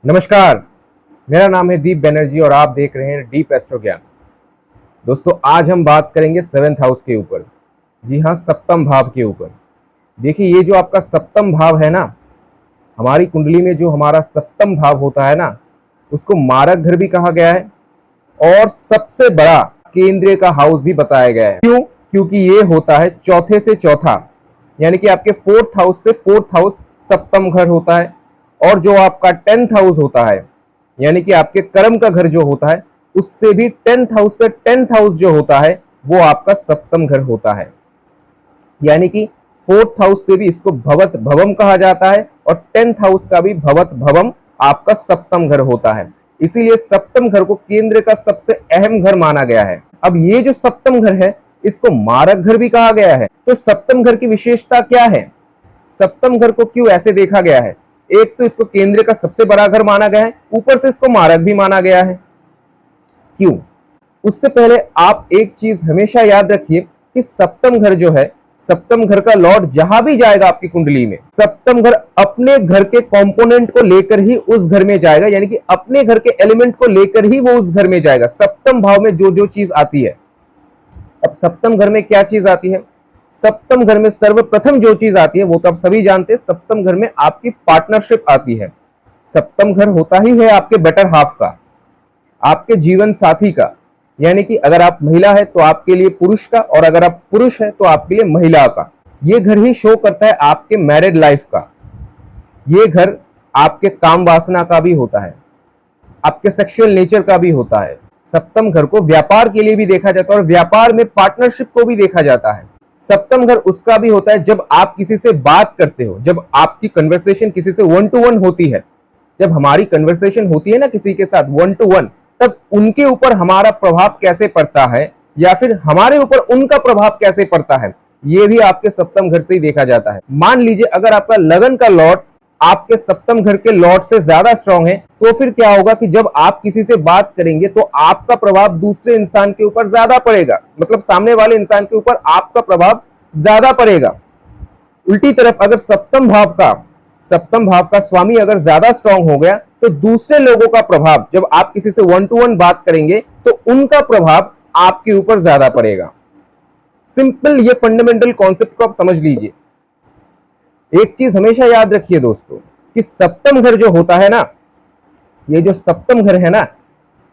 नमस्कार, मेरा नाम है दीप बनर्जी और आप देख रहे हैं डीप एस्ट्रो ज्ञान। दोस्तों, आज हम बात करेंगे 7th हाउस के ऊपर। जी हाँ, सप्तम भाव के ऊपर। देखिए, ये जो आपका सप्तम भाव है ना, हमारी कुंडली में जो हमारा सप्तम भाव होता है ना, उसको मारक घर भी कहा गया है और सबसे बड़ा केंद्रीय का हाउस भी बताया गया है। क्यों? क्योंकि ये होता है चौथे से चौथा, यानी कि आपके 4th हाउस से 4th हाउस सप्तम घर होता है। और जो आपका 10th हाउस होता है, यानी कि आपके कर्म का घर जो होता है, उससे भी 10th हाउस से 10th हाउस जो होता है वो आपका सप्तम घर होता है। यानी कि 4th हाउस से भी इसको भवत भवम कहा जाता है और 10th हाउस का भी भवत भवम आपका सप्तम घर होता है। इसीलिए सप्तम घर को केंद्र का सबसे अहम घर माना गया है। अब ये जो सप्तम घर है, इसको मारक घर भी कहा गया है। तो सप्तम घर की विशेषता क्या है? सप्तम घर को क्यों ऐसे देखा गया है? एक तो इसको केंद्र का सबसे बड़ा घर माना गया है, ऊपर से इसको मारक भी माना गया है। क्यों? उससे पहले आप एक चीज हमेशा याद रखिए कि सप्तम घर जो है, सप्तम घर का लॉर्ड जहां भी जाएगा आपकी कुंडली में, सप्तम घर अपने घर के कंपोनेंट को लेकर ही उस घर में जाएगा, यानी कि अपने घर के एलिमेंट को लेकर ही वो उस घर में जाएगा। सप्तम भाव में जो जो चीज आती है, अब सप्तम घर में क्या चीज आती है? सप्तम घर में सर्वप्रथम जो चीज आती है वो तो आप सभी जानते हैं, सप्तम घर में आपकी पार्टनरशिप आती है। सप्तम घर होता ही है आपके बेटर हाफ का, आपके जीवन साथी का। यानी कि अगर आप महिला है तो आपके लिए पुरुष का, और अगर आप पुरुष है तो आपके लिए महिला का। ये घर ही शो करता है आपके मैरिड लाइफ का। ये घर आपके काम वासना का भी होता है, आपके सेक्सुअल नेचर का भी होता है। सप्तम घर को व्यापार के लिए भी देखा जाता है और व्यापार में पार्टनरशिप को भी देखा जाता है। सप्तम घर उसका भी होता है जब आप किसी से बात करते हो, जब आपकी कन्वर्सेशन किसी से 1 to 1 होती है। जब हमारी कन्वर्सेशन होती है ना किसी के साथ 1 to 1, तब उनके ऊपर हमारा प्रभाव कैसे पड़ता है या फिर हमारे ऊपर उनका प्रभाव कैसे पड़ता है, ये भी आपके सप्तम घर से ही देखा जाता है। मान लीजिए अगर आपका लगन का लॉर्ड आपके सप्तम घर के लॉर्ड से ज्यादा स्ट्रांग है, तो फिर क्या होगा कि जब आप किसी से बात करेंगे तो आपका प्रभाव दूसरे इंसान के ऊपर ज्यादा पड़ेगा, मतलब सामने वाले इंसान के ऊपर आपका प्रभाव ज्यादा पड़ेगा। उल्टी तरफ अगर सप्तम भाव का स्वामी अगर ज्यादा स्ट्रांग हो गया, तो दूसरे लोगों का प्रभाव, जब आप किसी से 1 to 1 बात करेंगे तो उनका प्रभाव आपके ऊपर ज्यादा पड़ेगा। सिंपल ये फंडामेंटल कॉन्सेप्ट को आप समझ लीजिए। एक चीज हमेशा याद रखिए दोस्तों कि सप्तम घर जो होता है ना, ये जो सप्तम घर है ना,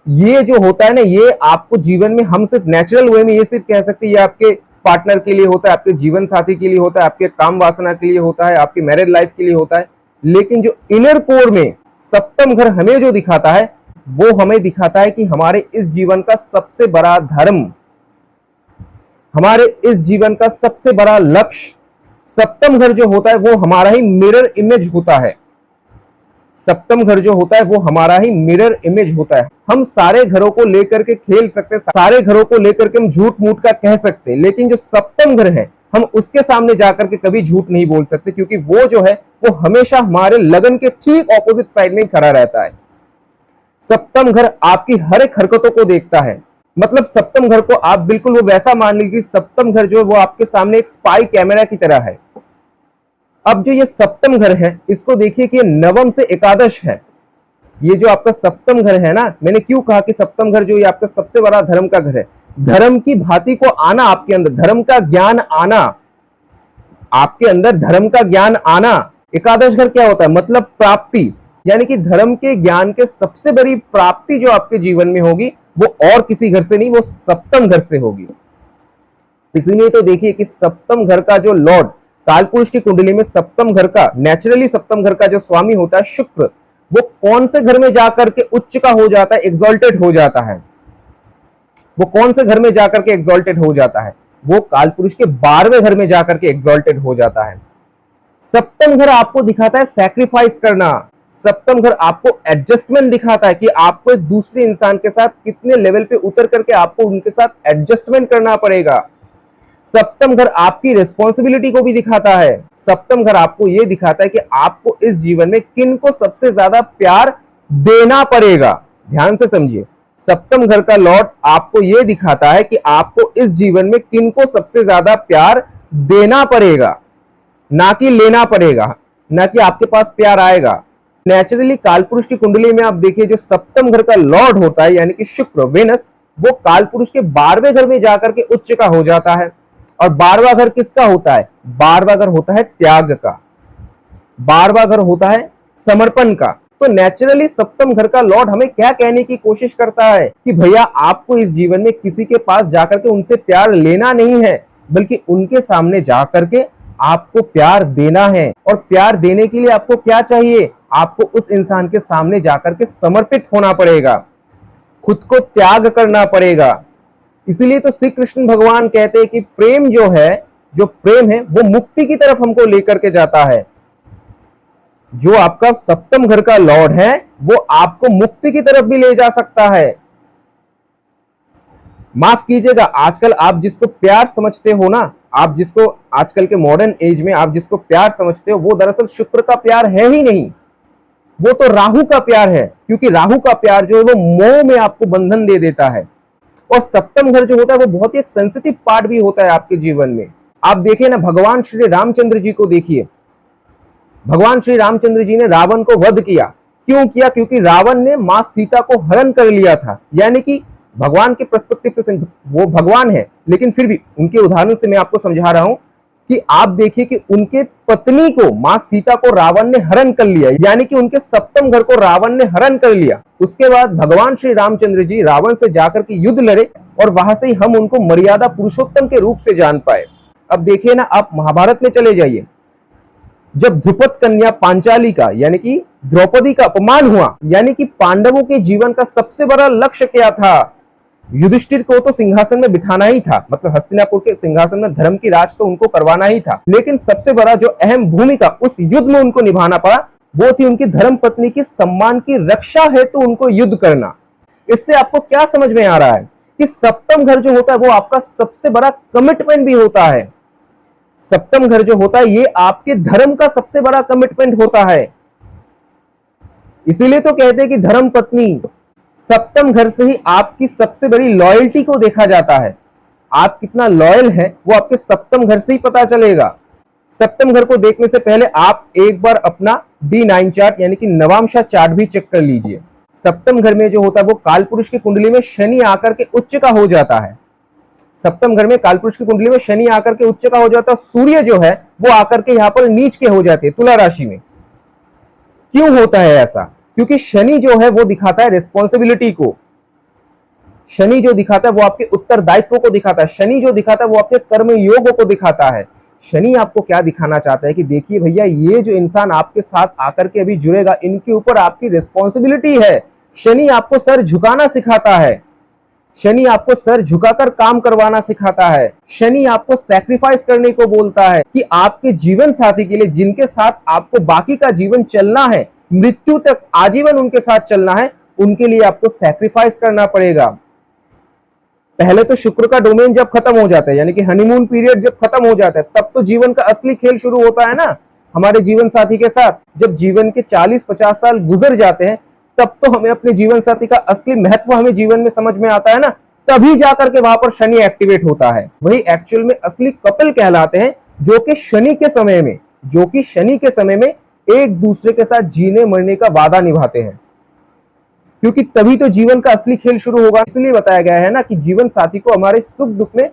ये जो होता है ना, ये आपको जीवन में, हम सिर्फ नेचुरल वे में ये सिर्फ कह सकते हैं ये आपके पार्टनर के लिए होता है, आपके जीवन साथी के लिए होता है, आपके काम वासना के लिए होता है, आपकी मैरिड लाइफ के लिए होता है। लेकिन जो इनर कोर में सप्तम घर हमें जो दिखाता है, वो हमें दिखाता है कि हमारे इस जीवन का सबसे बड़ा धर्म, हमारे इस जीवन का सबसे बड़ा लक्ष्य, सप्तम घर जो होता है वो हमारा ही मिरर इमेज होता है। सप्तम घर जो होता है वो हमारा ही मिरर इमेज होता है। हम सारे घरों को लेकर के खेल सकते हैं, सारे घरों को लेकर के हम झूठ मूठ का कह सकते हैं, लेकिन जो सप्तम घर है हम उसके सामने जाकर के कभी झूठ नहीं बोल सकते, क्योंकि वो जो है वो हमेशा हमारे लगन के ठीक ऑपोजिट साइड में खड़ा रहता है। सप्तम घर आपकी हर एक हरकतों को देखता है। मतलब सप्तम घर को आप बिल्कुल वो वैसा मान लीजिए, सप्तम घर जो है वो आपके सामने एक स्पाई कैमरा की तरह है। अब जो ये सप्तम घर है, इसको देखिए कि नवम से एकादश है। ये जो आपका सप्तम घर है ना, मैंने क्यों कहा कि सप्तम घर जो ये आपका सबसे बड़ा धर्म का घर है। धर्म की भांति को आना आपके अंदर, धर्म का ज्ञान आना, आपके अंदर धर्म का ज्ञान आना। एकादश घर क्या होता है? मतलब प्राप्ति, यानी कि धर्म के ज्ञान के सबसे बड़ी प्राप्ति जो आपके जीवन में होगी वो और किसी घर से नहीं, वो सप्तम घर से होगी। इसलिए तो देखिए कि सप्तम घर का जो लॉर्ड, कालपुरुष की कुंडली में सप्तम घर का, नेचुरली सप्तम घर का जो स्वामी होता है शुक्र, वो कौन से घर में जाकर के उच्च का हो जाता है, एक्सॉल्टेड हो जाता है। वो कौन से घर में जाकर के एक्सॉल्टेड हो जाता है? वो कालपुरुष के 12वें घर में जाकर के एक्सॉल्टेड हो जाता है। सप्तम घर आपको दिखाता है सैक्रिफाइस करना। सप्तम घर आपको एडजस्टमेंट दिखाता है कि आपको एक दूसरे इंसान के साथ कितने लेवल पे उतर करके आपको उनके साथ एडजस्टमेंट करना पड़ेगा। सप्तम घर आपकी रिस्पॉन्सिबिलिटी को भी दिखाता है। सप्तम घर आपको यह दिखाता है कि आपको इस जीवन में किन को सबसे ज्यादा प्यार देना पड़ेगा। ध्यान से समझिए, सप्तम घर का लॉर्ड आपको यह दिखाता है कि आपको इस जीवन में किन को सबसे ज्यादा प्यार देना पड़ेगा, ना कि लेना पड़ेगा। ना कि आपके पास प्यार आएगा, नेचुरली कालपुरुष की कुंडली में आप देखिए जो सप्तम घर का लॉर्ड होता है यानी कि शुक्र वेनस, वो कालपुरुष के 12वें घर में जाकर के उच्च का हो जाता है। और 12वां घर किसका होता है? 12वां घर होता है त्याग का, 12वां घर होता है समर्पण का। तो नेचुरली सप्तम घर का लॉर्ड हमें क्या कहने की कोशिश करता है कि भैया आपको इस जीवन में किसी के पास जाकर के उनसे प्यार लेना नहीं है, बल्कि उनके सामने जाकर के आपको प्यार देना है। और प्यार देने के लिए आपको क्या चाहिए? आपको उस इंसान के सामने जाकर के समर्पित होना पड़ेगा, खुद को त्याग करना पड़ेगा। इसलिए तो श्री कृष्ण भगवान कहते हैं कि प्रेम जो प्रेम है वो मुक्ति की तरफ हमको लेकर के जाता है। जो आपका सप्तम घर का लॉर्ड है वो आपको मुक्ति की तरफ भी ले जा सकता है। माफ कीजिएगा, आजकल आप जिसको प्यार समझते हो ना, आप जिसको आजकल के मॉडर्न एज में आप जिसको प्यार समझते हो, वो दरअसल शुक्र का प्यार है ही नहीं, वो तो राहु का प्यार है। क्योंकि राहु का प्यार जो है वो मोह में आपको बंधन दे देता है। और सप्तम घर जो होता है वो बहुत ही एक सेंसिटिव पार्ट भी होता है आपके जीवन में। आप देखिए ना, भगवान श्री रामचंद्र जी को देखिए, भगवान श्री रामचंद्र जी ने रावण को वध किया। क्यों किया? क्योंकि रावण ने मां सीता को हरण कर लिया था। यानी कि भगवान के पर्सपेक्टिव से वो भगवान है, लेकिन फिर भी उनके उदाहरण से मैं आपको समझा रहा हूं कि आप देखिए कि उनके पत्नी को, मां सीता को रावण ने हरण कर लिया, यानी कि उनके सप्तम घर को रावण ने हरण कर लिया। उसके बाद भगवान श्री रामचंद्र जी रावण से जाकर के युद्ध लड़े और वहां से ही हम उनको मर्यादा पुरुषोत्तम के रूप से जान पाए। अब देखिए ना, आप महाभारत में चले जाइए, जब द्रुपद कन्या पांचाली का यानी कि द्रौपदी का अपमान हुआ, यानी कि पांडवों के जीवन का सबसे बड़ा लक्ष्य क्या था? युधिष्ठिर को तो सिंहासन में बिठाना ही था, मतलब हस्तिनापुर के सिंहासन में धर्म की राज तो उनको करवाना ही था। लेकिन सबसे बड़ा जो अहम भूमिका उस युद्ध में उनको निभाना पड़ा वो थी उनकी धर्म पत्नी की सम्मान की रक्षा हेतु उनको युद्ध करना। इससे आपको क्या समझ में आ रहा है कि सप्तम घर जो होता है वो आपका सबसे बड़ा कमिटमेंट भी होता है। सप्तम घर जो होता है ये आपके धर्म का सबसे बड़ा कमिटमेंट होता है। इसीलिए तो कहते हैं कि धर्म पत्नी, सप्तम घर से ही आपकी सबसे बड़ी लॉयल्टी को देखा जाता है। आप कितना लॉयल है वो आपके सप्तम घर से ही पता चलेगा। सप्तम घर को देखने से पहले आप एक बार अपना D9 चार्ट यानी कि नवांशा चार्ट भी चेक कर लीजिए। सप्तम घर में जो होता है वो कालपुरुष की कुंडली में शनि आकर के उच्च का हो जाता है। सप्तम घर में कालपुरुष की कुंडली में शनि आकर के उच्च का हो जाता है। सूर्य जो है वो आकर के यहाँ पर नीच के हो जाते हैं तुला राशि में। क्यों होता है ऐसा? क्योंकि शनि जो है वो दिखाता है रिस्पॉन्सिबिलिटी को, शनि जो दिखाता है वो आपके उत्तरदायित्व को दिखाता है, शनि जो दिखाता है वो आपके कर्म योग को दिखाता है। शनि आपको क्या दिखाना चाहता है कि देखिए भैया, ये जो इंसान आपके साथ आकर के अभी जुड़ेगा, इनके ऊपर आपकी रिस्पॉन्सिबिलिटी है। शनि आपको सर झुकाना सिखाता है, शनि आपको सर झुकाकर काम करवाना सिखाता है, शनि आपको सैक्रिफाइस करने को बोलता है कि आपके जीवन साथी के लिए, जिनके साथ आपको बाकी का जीवन चलना है, मृत्यु तक आजीवन उनके साथ चलना है, उनके लिए आपको सैक्रिफाइस करना पड़ेगा। पहले तो शुक्र का डोमेन जब खत्म हो जाता है, यानी कि हनीमून पीरियड जब खत्म हो जाता है, तब तो जीवन का असली खेल शुरू होता है ना हमारे जीवन साथी के साथ। जब जीवन के 40-50 साल गुजर जाते हैं, तब तो हमें अपने जीवन साथी का असली महत्व हमें जीवन में समझ में आता है ना, तभी जाकर के वहां पर शनि एक्टिवेट होता है। वही एक्चुअल में असली कपल कहलाते हैं, जो कि शनि के समय में एक दूसरे के साथ जीने मरने का वादा निभाते हैं, क्योंकि तभी तो जीवन का असली खेल शुरू होगा। इसलिए बताया गया है ना कि जीवन साथी को हमारे सुख दुख में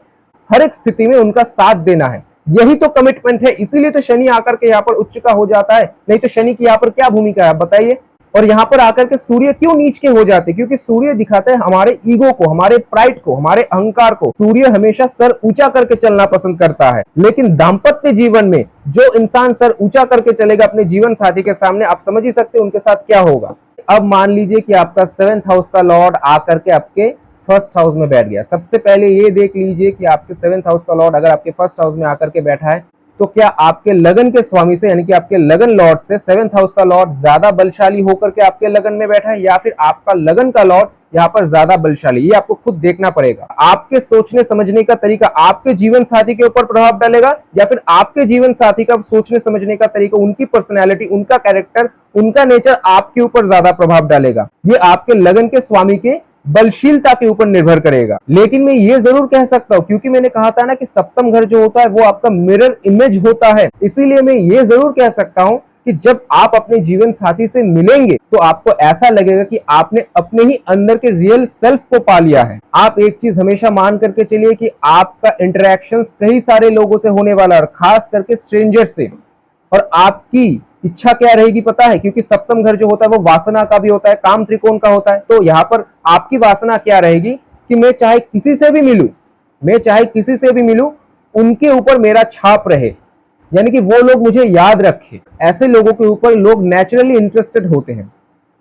हर एक स्थिति में उनका साथ देना है, यही तो कमिटमेंट है। इसीलिए तो शनि आकर के यहाँ पर उच्च का हो जाता है। नहीं तो शनि की यहाँ पर क्या भूमिका है बताइए। और यहाँ पर आकर के सूर्य क्यों नीच के हो जाते? क्योंकि सूर्य दिखाता है हमारे ईगो को, हमारे प्राइड को, हमारे अहंकार को। सूर्य हमेशा सर ऊंचा करके चलना पसंद करता है, लेकिन दाम्पत्य जीवन में जो इंसान सर ऊंचा करके चलेगा अपने जीवन साथी के सामने, आप समझ ही सकते हैं उनके साथ क्या होगा। अब मान लीजिए कि आपका 7th हाउस का लॉर्ड आकर के आपके 1st हाउस में बैठ गया। सबसे पहले ये देख लीजिए कि आपके 7th हाउस का लॉर्ड अगर आपके 1st हाउस में आकर के बैठा है, तो क्या आपके लगन के स्वामी से, यानी कि आपके लगन लॉर्ड से 7th हाउस का लॉर्ड ज्यादा बलशाली होकर के आपके लगन में बैठा है, या फिर आपका लगन का लॉर्ड यहाँ पर ज्यादा बलशाली? ये आपको खुद देखना पड़ेगा। आपके सोचने समझने का तरीका आपके जीवन साथी के ऊपर प्रभाव डालेगा, या फिर आपके जीवन साथी का सोचने समझने का तरीका, उनकी पर्सनैलिटी, उनका कैरेक्टर, उनका नेचर आपके ऊपर ज्यादा प्रभाव डालेगा। ये आपके लगन के स्वामी के बलशीलता के ऊपर निर्भर करेगा। लेकिन मैं ये जरूर कह सकता हूं, क्योंकि मैंने कहा था ना कि सप्तम घर जो होता है वो आपका मिरर इमेज होता है, इसीलिए मैं ये जरूर कह सकता हूं कि जब आप अपने जीवन साथी से मिलेंगे तो आपको ऐसा लगेगा कि आपने अपने ही अंदर के रियल सेल्फ को पा लिया है। आप एक चीज हमेशा मान करके चलिए कि आपका इंटरेक्शंस कई सारे लोगों से होने वाला है, खास करके स्ट्रेंजर्स से। और आपकी इच्छा क्या रहेगी पता है, क्योंकि सप्तम घर जो होता है वो वासना का भी होता है, काम त्रिकोण का होता है। तो यहाँ पर आपकी वासना क्या रहेगी कि मैं चाहे किसी से भी मिलूं, मैं चाहे किसी से भी मिलूं, उनके ऊपर मेरा छाप रहे, यानी कि वो लोग मुझे याद रखें। ऐसे लोगों के ऊपर लोग नेचुरली इंटरेस्टेड होते हैं,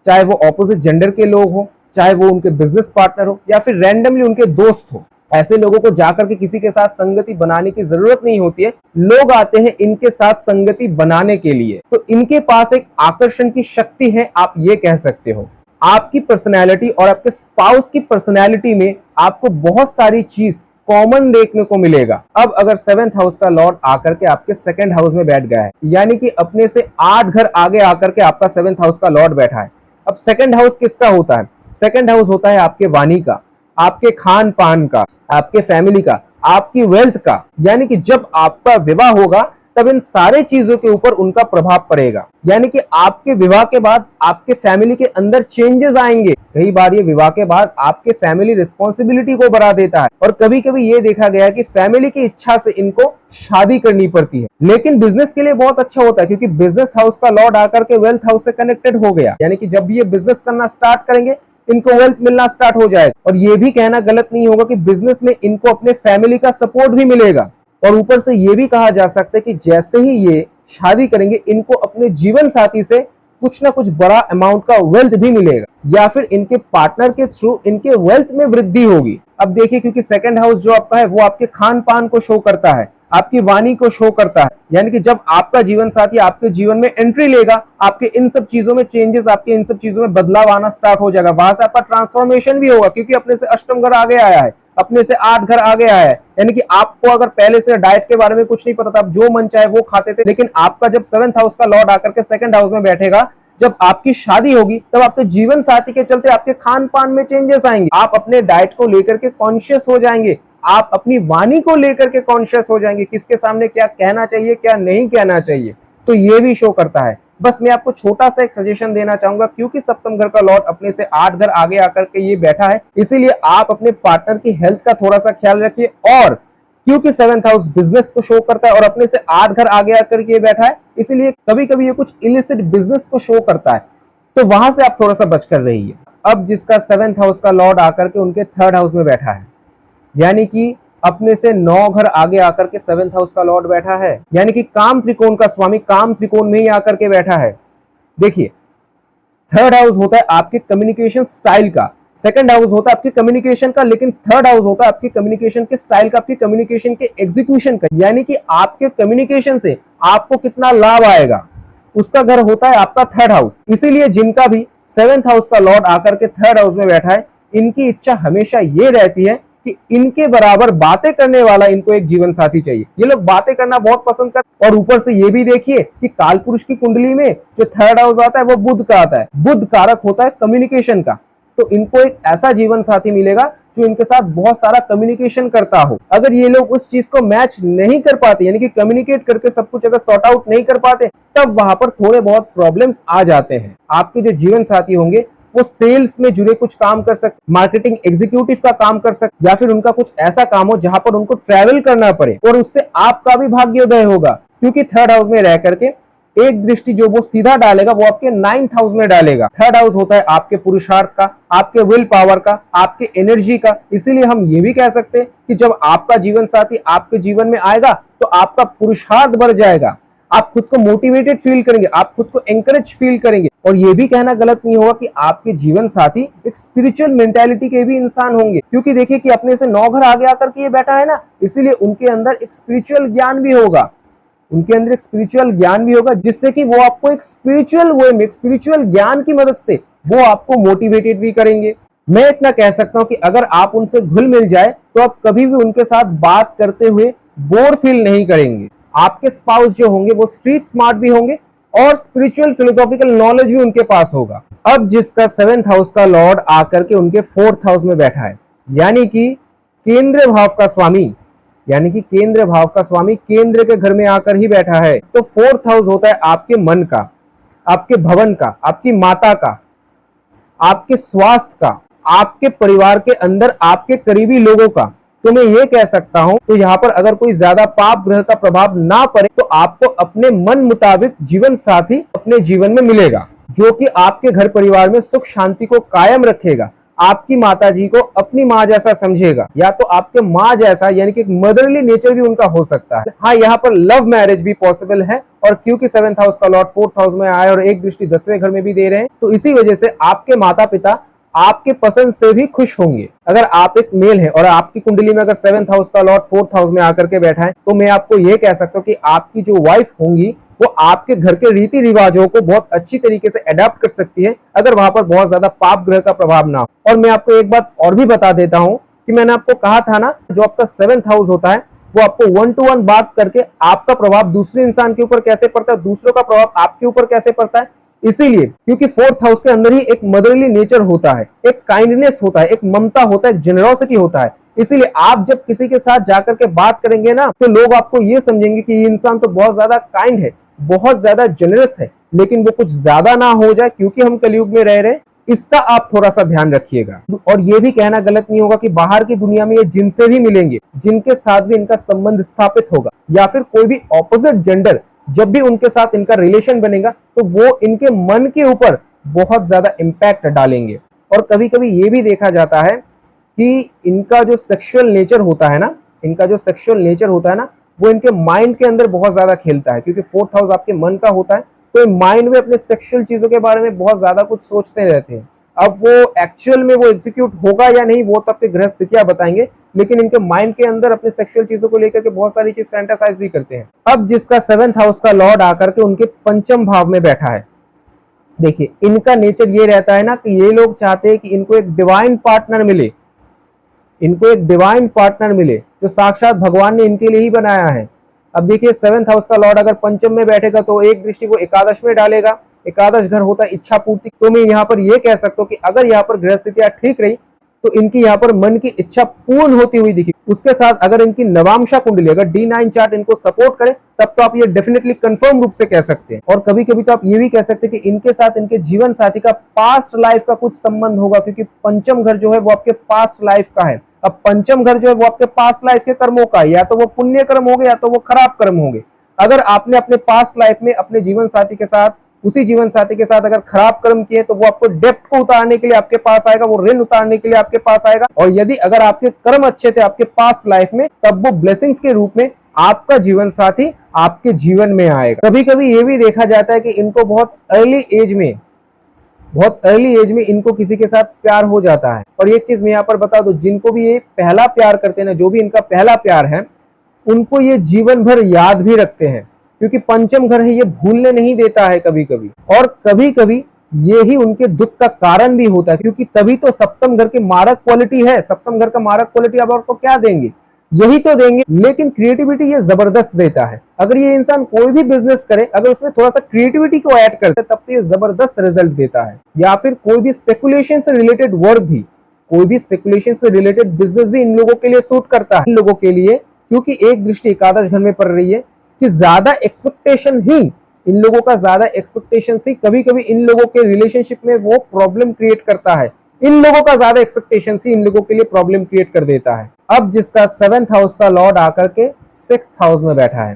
चाहे वो ऑपोजिट जेंडर के लोग हो, चाहे वो उनके बिजनेस पार्टनर हो, या फिर रैंडमली उनके दोस्त हो। ऐसे लोगों को जाकर के किसी के साथ संगति बनाने की जरूरत नहीं होती है, लोग आते हैं इनके साथ संगति बनाने के लिए। तो इनके पास एक आकर्षण की शक्ति है, आप ये कह सकते हो। आपकी पर्सनैलिटी और आपके स्पाउस की पर्सनैलिटी में आपको बहुत सारी चीज कॉमन देखने को मिलेगा। अब अगर 7th हाउस का लॉर्ड आकर के आपके 2nd हाउस में बैठ गया है, यानी कि अपने से 8 घर आगे आकर के आपका 7th हाउस का लॉर्ड बैठा है। अब 2nd हाउस किसका होता है? 2nd हाउस होता है आपके वाणी का, आपके खान पान का, आपके फैमिली का, आपकी वेल्थ का। यानी कि जब आपका विवाह होगा तब इन सारे चीजों के ऊपर उनका प्रभाव पड़ेगा। यानी कि आपके विवाह के बाद आपके फैमिली के अंदर चेंजेस आएंगे। कई बार ये विवाह के बाद आपके फैमिली रिस्पॉन्सिबिलिटी को बढ़ा देता है, और कभी कभी ये देखा गया है कि फैमिली की इच्छा से इनको शादी करनी पड़ती है। लेकिन बिजनेस के लिए बहुत अच्छा होता है, क्योंकि बिजनेस हाउस का लॉर्ड आकर के वेल्थ हाउस से कनेक्टेड हो गया। यानी कि जब भी ये बिजनेस करना स्टार्ट करेंगे इनको वेल्थ मिलना स्टार्ट हो जाएगा। और ये भी कहना गलत नहीं होगा कि बिजनेस में इनको अपने फैमिली का सपोर्ट भी मिलेगा। और ऊपर से ये भी कहा जा सकता है कि जैसे ही ये शादी करेंगे इनको अपने जीवन साथी से कुछ ना कुछ बड़ा अमाउंट का वेल्थ भी मिलेगा, या फिर इनके पार्टनर के थ्रू इनके वेल्थ में वृद्धि होगी। अब देखिए, क्योंकि 2nd हाउस जो आपका है वो आपके खान पान को शो करता है, आपकी वाणी को शो करता है। यानी कि जब आपका जीवन साथी आपके जीवन में एंट्री लेगा, आपके इन सब चीजों में चेंजेस, आपके इन सब चीजों में बदलाव आना स्टार्ट हो जाएगा। वहां से आपका ट्रांसफॉर्मेशन भी होगा, क्योंकि अपने से अष्टम घर आगे आया है, अपने से 8 घर आगे आया है। यानी कि आपको अगर पहले से डाइट के बारे में कुछ नहीं पता था, आप जो मन चाहे वो खाते थे, लेकिन आपका जब 7th हाउस का लॉर्ड आकर के 2nd हाउस में बैठेगा, जब आपकी शादी होगी तब आपके जीवन साथी के चलते आपके खान पान में चेंजेस आएंगे। आप अपने डाइट को लेकर के कॉन्शियस हो जाएंगे, आप अपनी वाणी को लेकर के कॉन्शियस हो जाएंगे, किसके सामने क्या कहना चाहिए, क्या नहीं कहना चाहिए। तो ये भी शो करता है। बस मैं आपको छोटा सा एक सजेशन देना चाहूंगा, क्योंकि सप्तम घर का लॉर्ड अपने से 8 घर आगे आकर के ये बैठा है, इसीलिए आप अपने पार्टनर की हेल्थ का थोड़ा सा ख्याल रखिए। और क्योंकि 7th हाउस बिजनेस को शो करता है और अपने से 8 घर आगे आकर के बैठा है, इसीलिए कभी कभी ये कुछ इलिसिट बिजनेस को शो करता है, तो वहां से आप थोड़ा सा बचकर रहिए। अब जिसका 7th हाउस का लॉर्ड आकर के उनके 3rd हाउस में बैठा है, यानी कि अपने से 9 घर आगे आकर के 7th हाउस का लॉर्ड बैठा है, यानी कि काम त्रिकोण का स्वामी काम त्रिकोण में ही आकर के बैठा है। देखिए, 3rd हाउस होता है आपके कम्युनिकेशन स्टाइल का, 2nd हाउस होता है आपके कम्युनिकेशन का, लेकिन 3rd हाउस होता है आपके कम्युनिकेशन के स्टाइल का, आपके कम्युनिकेशन के एग्जीक्यूशन का। यानी कि आपके कम्युनिकेशन से आपको कितना लाभ आएगा, उसका घर होता है आपका 3rd हाउस। इसीलिए जिनका भी 7th हाउस का लॉर्ड आकर के 3rd हाउस में बैठा है, इनकी इच्छा हमेशा ये रहती है कि इनके बराबर बातें करने वाला इनको एक जीवन साथी चाहिए। ये लोग बातें करना बहुत पसंद करते। और ऊपर से ये भी देखिए कि काल पुरुष की कुंडली में जो 3rd हाउस आता है वो बुध का आता है। बुध कारक होता है कम्युनिकेशन का। तो इनको एक ऐसा जीवन साथी मिलेगा जो इनके साथ बहुत सारा कम्युनिकेशन करता हो। अगर ये लोग उस चीज को मैच नहीं कर पाते, यानी कि कम्युनिकेट करके सब कुछ अगर सॉर्ट आउट नहीं कर पाते, तब वहां पर थोड़े बहुत प्रॉब्लम्स आ जाते हैं। आपके जो जीवन साथी होंगे वो सेल्स में जुड़े कुछ काम कर सकते, मार्केटिंग एग्जीक्यूटिव का काम कर सकते, या फिर उनका कुछ ऐसा काम हो जहां पर उनको ट्रैवल करना पड़े, और उससे आपका भी भाग्योदय होगा। क्योंकि 3rd हाउस में रह करके एक दृष्टि जो वो सीधा डालेगा वो आपके 9th हाउस में डालेगा। 3rd हाउस होता है आपके पुरुषार्थ का, आपके विल पावर का, आपके एनर्जी का। इसीलिए हम ये भी कह सकते हैं कि जब आपका जीवन साथी आपके जीवन में आएगा तो आपका पुरुषार्थ बढ़ जाएगा, आप खुद को मोटिवेटेड फील करेंगे, आप खुद को एंकरेज फील करेंगे। और ये भी कहना गलत नहीं होगा कि आपके जीवन साथी एक स्पिरिचुअल मेंटालिटी के भी इंसान होंगे, क्योंकि देखिए कि अपने से 9 घर आगे आकर के ये बैठा है ना, इसीलिए उनके अंदर एक स्पिरिचुअल ज्ञान भी होगा, उनके अंदर एक स्पिरिचुअल ज्ञान भी होगा, जिससे कि वो आपको एक स्पिरिचुअल वे में, स्पिरिचुअल ज्ञान की मदद से वो आपको मोटिवेटेड भी करेंगे। मैं इतना कह सकता हूं कि अगर आप उनसे घुल मिल जाए तो आप कभी भी उनके साथ बात करते हुए बोर फील नहीं करेंगे। आपके स्पाउस जो होंगे वो स्ट्रीट स्मार्ट भी होंगे और स्पिरिचुअल फिलोसॉफिकल नॉलेज भी उनके पास होगा। अब जिसका 7th हाउस का लॉर्ड आकर के उनके 4th हाउस में बैठा है, यानी कि केंद्रीय भाव का स्वामी यानी कि केंद्र भाव का स्वामी केंद्र के घर में आकर ही बैठा है। तो फोर्थ हाउस होता है आपके मन का, आपके भवन का, आपकी माता का, आपके स्वास्थ्य का, आपके परिवार के अंदर आपके करीबी लोगों का। तो मैं ये कह सकता हूं, तो यहाँ पर अगर कोई ज्यादा पाप ग्रह का प्रभाव ना पड़े तो आपको अपने मन मुताबिक जीवन साथी अपने जीवन में मिलेगा, जो कि आपके घर परिवार में सुख शांति को कायम रखेगा, आपकी माता जी को अपनी माँ जैसा समझेगा, या तो आपके माँ जैसा, यानी कि एक मदरली नेचर भी उनका हो सकता है। हाँ, यहाँ पर लव मैरिज भी पॉसिबल है, और क्योंकि 7th हाउस का लॉर्ड 4th हाउस में आया और एक दृष्टि 10वें घर में भी दे रहे हैं, तो इसी वजह से आपके माता पिता आपके पसंद से भी खुश होंगे। अगर आप एक मेल है और आपकी कुंडली में अगर 7th हाउस का लॉर्ड 4th हाउस में आकर के बैठा है, तो मैं आपको यह कह सकता हूँ कि आपकी जो वाइफ होंगी वो आपके घर के रीति रिवाजों को बहुत अच्छी तरीके से अडेप्ट कर सकती है, अगर वहां पर बहुत ज्यादा पाप ग्रह का प्रभाव ना हो। और मैं आपको एक बात और भी बता देता हूं कि मैंने आपको कहा था ना, जो आपका 7th हाउस होता है वो आपको 1 to 1 बात करके आपका प्रभाव दूसरे इंसान के ऊपर कैसे पड़ता है, दूसरों का प्रभाव आपके ऊपर कैसे पड़ता है। इसीलिए क्योंकि 4th हाउस के अंदर ही एक मदरली नेचर होता है, एक काइंडनेस होता है, एक ममता होता है, एक जेनरोसिटी होता है। इसीलिए आप जब किसी के साथ जाकर के बात करेंगे ना, तो लोग आपको ये समझेंगे कि ये इंसान तो बहुत ज्यादा काइंड है, बहुत ज्यादा जेनरस है, लेकिन वो कुछ ज्यादा ना हो जाए, क्योंकि हम कलयुग में रह रहे हैं। इसका आप थोड़ा सा ध्यान रखिएगा। और ये भी कहना गलत नहीं होगा कि बाहर की दुनिया में ये जिनसे भी मिलेंगे, जिनके साथ भी इनका संबंध स्थापित होगा, या फिर कोई भी ऑपोजिट जेंडर जब भी उनके साथ इनका रिलेशन बनेगा, तो वो इनके मन के ऊपर बहुत ज्यादा इंपैक्ट डालेंगे। और कभी कभी ये भी देखा जाता है कि इनका जो सेक्सुअल नेचर होता है ना, इनका जो सेक्सुअल नेचर होता है ना, वो इनके माइंड के अंदर बहुत ज्यादा खेलता है, क्योंकि 4th हाउस आपके मन का होता है। तो माइंड में अपने सेक्सुअल चीजों के बारे में बहुत ज्यादा कुछ सोचते रहते हैं। अब वो एक्चुअल में वो एग्जीक्यूट होगा या नहीं, वो तब के ग्रह स्थितियां बताएंगे, लेकिन इनके माइंड के अंदर अपने सेक्सुअल चीजों को लेकर के बहुत सारी चीज फैंटासाइज भी करते हैं। अब जिसका 7th हाउस का लॉर्ड आकर के उनके पंचम भाव में बैठा है, देखिए इनका नेचर ये रहता है ना कि ये लोग चाहते हैं कि इनको एक डिवाइन पार्टनर मिले, इनको एक डिवाइन पार्टनर मिले जो साक्षात भगवान ने इनके लिए ही बनाया है। अब देखिए 7th हाउस का लॉर्ड अगर पंचम में बैठेगा तो एक दृष्टि वो एकादश में डालेगा। एकादश घर होता है इच्छा पूर्ति। तो मैं यहाँ पर ये कह सकता हूँ कि अगर यहाँ पर ग्रह स्थितियां ठीक रही तो इनकी यहाँ पर मन की इच्छा पूर्ण होती हुई दिखी। उसके साथ अगर इनकी नवांशा कुंडली, अगर D9 चार्ट इनको सपोर्ट करे, तब तो आप ये डेफिनेटली कंफर्म रूप से कह सकते हैं। और कभी कभी तो आप ये भी कह सकते हैं कि इनके साथ इनके जीवन साथी का पास्ट लाइफ का कुछ संबंध होगा, क्योंकि पंचम घर जो है वो आपके पास्ट लाइफ का है। अब पंचम घर जो है वो आपके पास्ट लाइफ के कर्मों का है, या तो वो पुण्य कर्म होंगे या तो वो खराब कर्म होंगे। अगर आपने अपने पास्ट लाइफ में अपने जीवन साथी के साथ, उसी जीवन साथी के साथ अगर खराब कर्म किए, तो वो आपको डेप्ट को उतारने के लिए आपके पास आएगा, वो ऋण उतारने के लिए आपके पास आएगा। और यदि अगर आपके कर्म अच्छे थे आपके पास्ट लाइफ में, तब वो ब्लेसिंग्स के रूप में आपका जीवन साथी आपके जीवन में आएगा। कभी कभी ये भी देखा जाता है कि इनको बहुत अर्ली एज में इनको किसी के साथ प्यार हो जाता है। और एक चीज मैं यहाँ पर बता दूं, जिनको भी ये पहला प्यार करते हैं ना, जो भी इनका पहला प्यार है, उनको ये जीवन भर याद भी रखते हैं, क्योंकि पंचम घर है, ये भूलने नहीं देता है कभी कभी। और कभी कभी ये ही उनके दुख का कारण भी होता है, क्योंकि तभी तो सप्तम घर के मारक क्वालिटी है। सप्तम घर का मारक क्वालिटी अब आपको क्या देंगे, यही तो देंगे। लेकिन क्रिएटिविटी ये जबरदस्त देता है। अगर ये इंसान कोई भी बिजनेस करे, अगर उसमें थोड़ा सा क्रिएटिविटी को ऐड करते, तब तो ये जबरदस्त रिजल्ट देता है। या फिर कोई भी स्पेकुलेशन से रिलेटेड वर्क भी, कोई भी स्पेकुलेशन से रिलेटेड बिजनेस भी इन लोगों के लिए सूट करता है। इन लोगों के लिए, क्योंकि एक दृष्टि एकादश घर में पड़ रही है कि ज्यादा एक्सपेक्टेशन ही, इन लोगों का ज्यादा एक्सपेक्टेशन ही कभी कभी इन लोगों के रिलेशनशिप में वो प्रॉब्लम क्रिएट करता है। इन लोगों का ज्यादा एक्सपेक्टेशन ही इन लोगों के लिए प्रॉब्लम क्रिएट कर देता है। अब जिसका 7th हाउस का लॉर्ड आकर के 6th हाउस में बैठा है,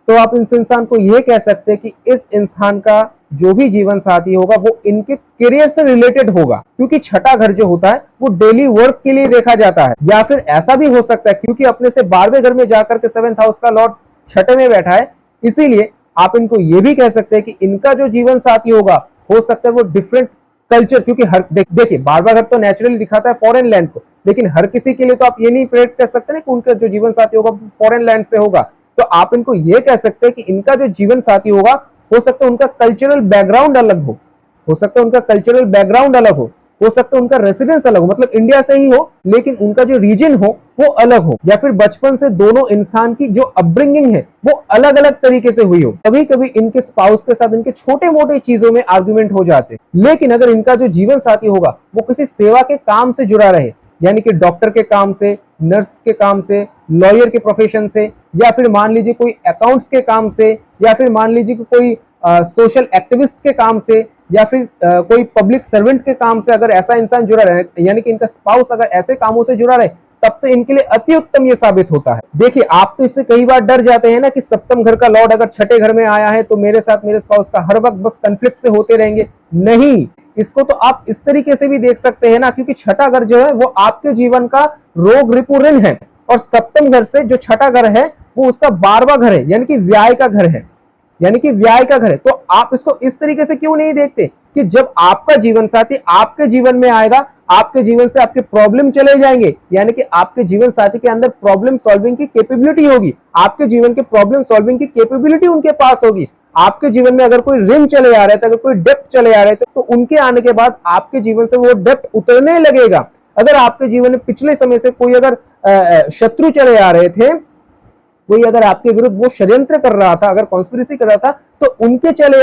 तो आप इस इंसान को यह कह सकते हैं कि इस इंसान का जो भी जीवन साथी होगा वो इनके करियर से रिलेटेड होगा, क्योंकि छठा घर जो होता है वो डेली वर्क के लिए देखा जाता है। या फिर ऐसा भी हो सकता है क्योंकि अपने से 12वें घर में जाकर के 7th हाउस का लॉर्ड छठे में बैठा है, इसीलिए आप इनको ये भी कह सकते हैं कि इनका जो जीवन साथी होगा, हो सकता है वो डिफरेंट कल्चर, क्योंकि हर देखिए 12वां घर तो नेचुरली दिखाता है फॉरेन लैंड को, लेकिन हर किसी के लिए तो आप ये नहीं प्रेडिक्ट कर सकते ना कि उनका जो जीवन साथी होगा फॉरेन लैंड से होगा। तो आप इनको ये कह सकते हैं कि इनका जो जीवन साथी होगा, हो सकता है उनका कल्चरल बैकग्राउंड अलग हो सकता है उनका कल्चरल बैकग्राउंड अलग हो सकता है उनका रेसिडेंस अलग हो, मतलब इंडिया से ही हो, लेकिन उनका जो रीजन हो वो अलग हो, या फिर बचपन से दोनों इंसान की जो अपब्रिंगिंग है वो अलग अलग तरीके से हुई हो। कभी कभी इनके स्पाउस के साथ इनके छोटे मोटे चीजों में आर्गुमेंट हो जाते, लेकिन अगर इनका जो जीवन साथी होगा वो किसी सेवा के काम से जुड़ा रहे, यानी कि डॉक्टर के काम से, नर्स के काम से, लॉयर के प्रोफेशन से, या फिर मान लीजिए कोई अकाउंट्स के काम से, या फिर मान लीजिए कि कोई सोशल एक्टिविस्ट के काम से, या फिर कोई पब्लिक सर्वेंट के काम से अगर ऐसा इंसान जुड़ा रहे, यानी कि इनका स्पाउस अगर ऐसे कामों से जुड़ा रहे, तब तो इनके लिए अति उत्तम ये साबित होता है। देखिए, आप तो इससे कई बार डर जाते हैं ना कि सप्तम घर का लॉर्ड अगर छठे घर में आया है तो मेरे साथ मेरे स्पाउस का हर वक्त बस कन्फ्लिक्ट से होते रहेंगे। नहीं, इसको तो आप इस तरीके से भी देख सकते हैं ना, क्योंकि छठा घर जो है वो आपके जीवन का रोग रिपु ऋण है, और सप्तम घर से जो छठा घर है वो उसका 12वां घर है, यानी कि व्यय का घर है, यानी कि व्यय का घर है। तो आप इसको इस तरीके से क्यों नहीं देखते कि जब आपका जीवन साथी आपके जीवन में आएगा, आपके जीवन से आपके प्रॉब्लम चले जाएंगे, यानी कि आपके जीवन साथी के अंदर प्रॉब्लम सॉल्विंग की कैपेबिलिटी होगी, आपके जीवन के प्रॉब्लम सॉल्विंग की कैपेबिलिटी उनके पास होगी। आपके जीवन में अगर कोई ऋण चले आ रहे थे, अगर कोई डेप्ट चले आ रहे थे, तो उनके आने के बाद आपके जीवन से वो डेप्ट उतरने लगेगा। अगर आपके जीवन में पिछले समय से कोई अगर शत्रु चले आ रहे थे, कोई अगर आपके विरुद्ध वो षड्यंत्र कर रहा था, अगर कॉन्स्पिरेसी कर रहा था, तो उनके चले